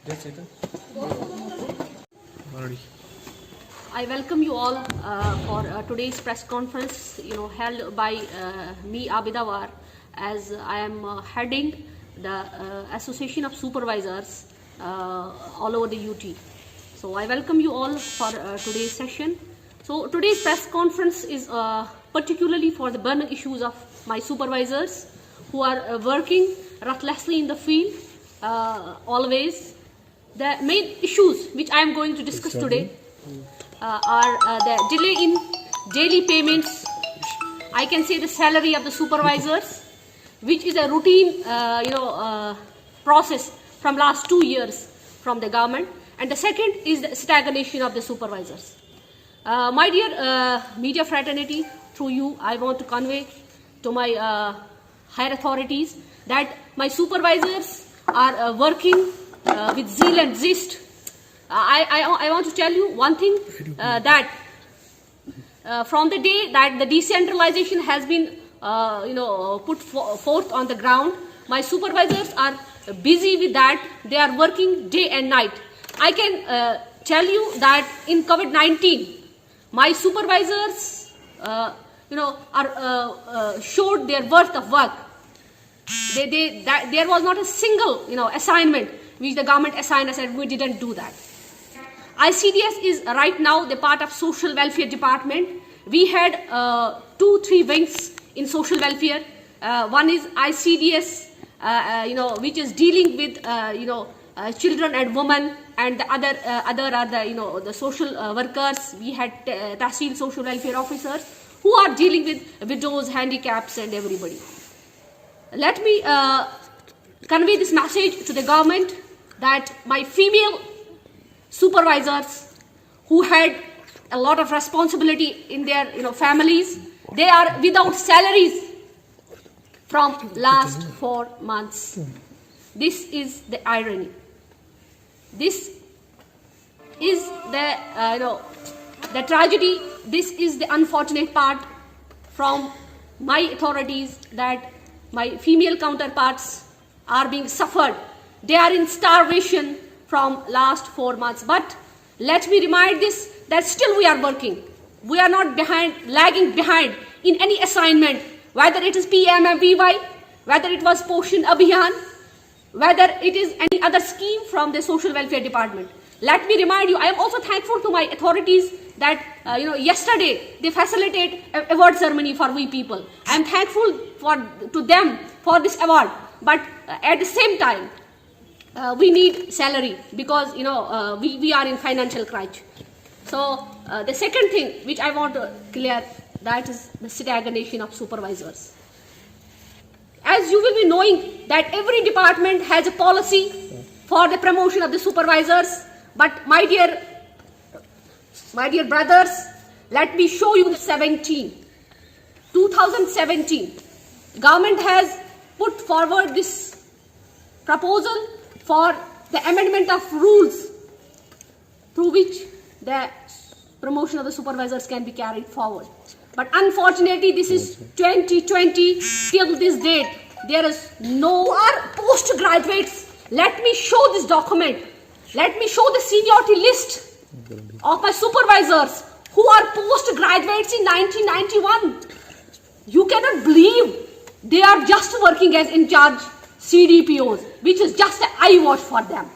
That's it. Already. I welcome you all for today's press conference, held by me, Abida War, as I am heading the Association of Supervisors all over the UT. So I welcome you all for today's session. So today's press conference is particularly for the burning issues of my supervisors who are working relentlessly in the field always. The main issues which I am going to discuss today are the delay in daily payments, I can say the salary of the supervisors, which is a routine process from last 2 years from the government, and the second is the stagnation of the supervisors. My dear media fraternity, through you I want to convey to my higher authorities that my supervisors are working with zeal and zest. I want to tell you one thing, that from the day that the decentralization has been put forth on the ground, my supervisors are busy with that. They are working day and night. I can tell you that in COVID-19, my supervisors showed their worth of work. There was not a single assignment which the government assigned us and we didn't do that. ICDS is right now the part of social welfare department. We had 2-3 wings in social welfare. One is ICDS, which is dealing with children and women, and the other are the social workers. We had Tahsil social welfare officers who are dealing with widows, handicaps, and everybody. Let me convey this message to the government that my female supervisors who had a lot of responsibility in their families, they are without salaries from last 4 months. This is the irony. This is the tragedy. This is the unfortunate part from my authorities, that my female counterparts are being suffered. They are in starvation from last 4 months. But let me remind this, that still we are working. We are not lagging behind in any assignment, whether it is PMFBY, whether it was Poshan Abhiyan, whether it is any other scheme from the social welfare department. Let me remind you, I am also thankful to my authorities that yesterday they facilitate a award ceremony for we people. I am thankful to them for this award, but at the same time we need salary because we are in financial crunch. So the second thing which I want to clear, that is the stagnation of supervisors. As you will be knowing that every department has a policy for the promotion of the supervisors, but my dear brothers, let me show you 2017, government has put forward this proposal for the amendment of rules through which the promotion of the supervisors can be carried forward. But unfortunately, this is 2020. Till this date, there is no postgraduates. Let me show this document. Let me show the seniority list of my supervisors who are postgraduates in 1991. You cannot believe they are just working as in charge CDPOs, which is just an eye watch for them.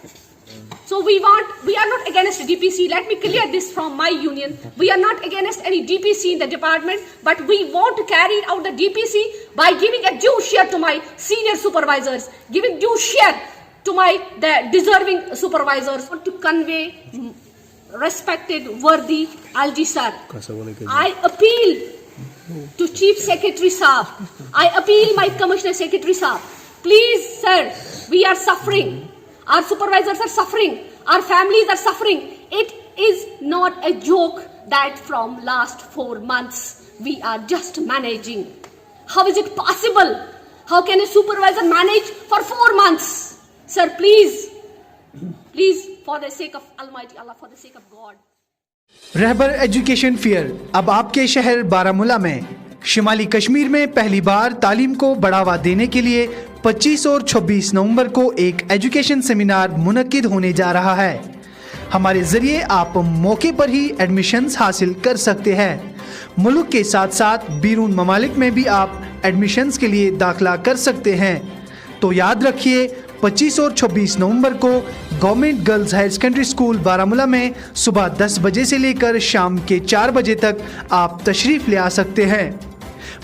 So we are not against DPC. Let me clear this from my union. We are not against any DPC in the department, but we want to carry out the DPC by giving a due share to my senior supervisors, giving due share to the deserving supervisors. I want to convey, respected, worthy Alji sir, I appeal to Chief Secretary Saab, I appeal my Commissioner Secretary Saab, please sir, we are suffering. Our supervisors are suffering. Our families are suffering. It is not a joke that from last 4 months we are just managing. How is it possible? How can a supervisor manage for 4 months? Sir, please, for the sake of Almighty Allah, for the sake of God. Rahbar education fair अब आपके शहर बारामूला में شمالی کشمیر میں پہلی بار تعلیم کو بڑھاوا دینے کے لیے 25 اور 26 نومبر کو ایک ایجوکیشن سیمینار منعقد ہونے جا رہا ہے۔ ہمارے ذریعے آپ موقع پر ہی ایڈمیشنز حاصل کر سکتے ہیں۔ ملک کے ساتھ ساتھ بیرون ممالک میں بھی آپ ایڈمیشنز کے لیے داخلہ کر سکتے ہیں۔ تو یاد رکھیے 25 اور 26 نومبر کو government girls higher secondary school Baramulla میں صبح 10 بجے سے لے کر شام کے 4 بجے تک آپ تشریف لے آ سکتے ہیں۔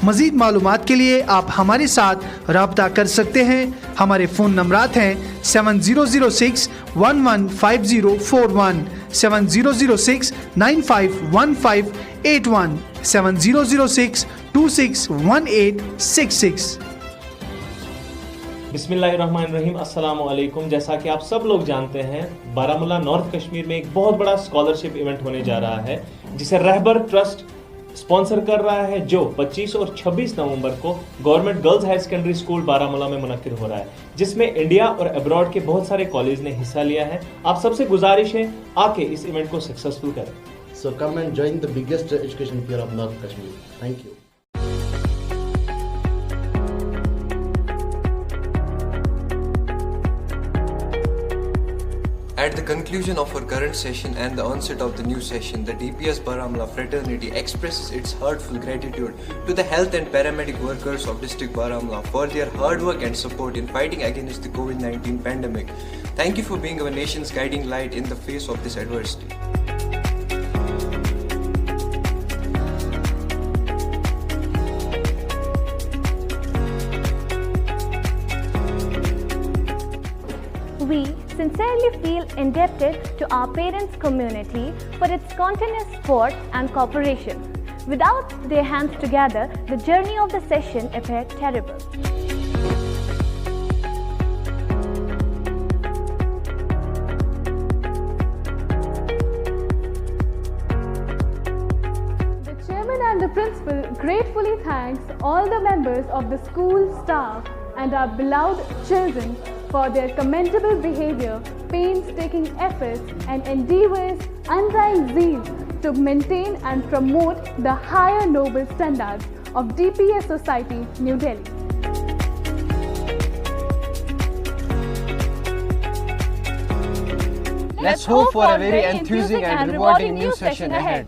مزید معلومات کے لیے آپ ہمارے ساتھ رابطہ کر سکتے ہیں۔ ہمارے فون نمبرات ہیں 7006 115041 7006 951581 7006 261866۔ بسم اللہ الرحمن الرحیم۔ السلام علیکم۔ جیسا کہ آپ سب لوگ جانتے ہیں، بارہمولہ نارتھ کشمیر میں ایک بہت بڑا اسکالرشپ ایونٹ ہونے جا رہا ہے جسے رہبر ٹرسٹ اسپانسر کر رہا ہے، جو 25 اور 26 نومبر کو government girls higher secondary school Baramulla میں منعقد ہو رہا ہے، جس میں انڈیا اور ابراڈ کے بہت سارے کالج نے حصہ لیا ہے۔ آپ سب سے گزارش ہے آ کے اس ایونٹ کو سکسیسفل کریں۔ So come and join the biggest education fair of North Kashmir. Thank you. At the conclusion of our current session and the onset of the new session, the DPS Baramulla fraternity expresses its heartfelt gratitude to the health and paramedic workers of district Baramulla for their hard work and support in fighting against the COVID-19 pandemic. Thank you for being our nation's guiding light in the face of this adversity. We sincerely feel indebted to our parents' community for its continuous support and cooperation. Without their hands together, the journey of the session appeared terrible. The chairman and the principal gratefully thanks all the members of the school staff and our beloved children for their commendable behavior, painstaking efforts and endeavors, undying zeal to maintain and promote the higher noble standards of DPS Society, New Delhi. Let's hope for a very enthusing and rewarding new session ahead.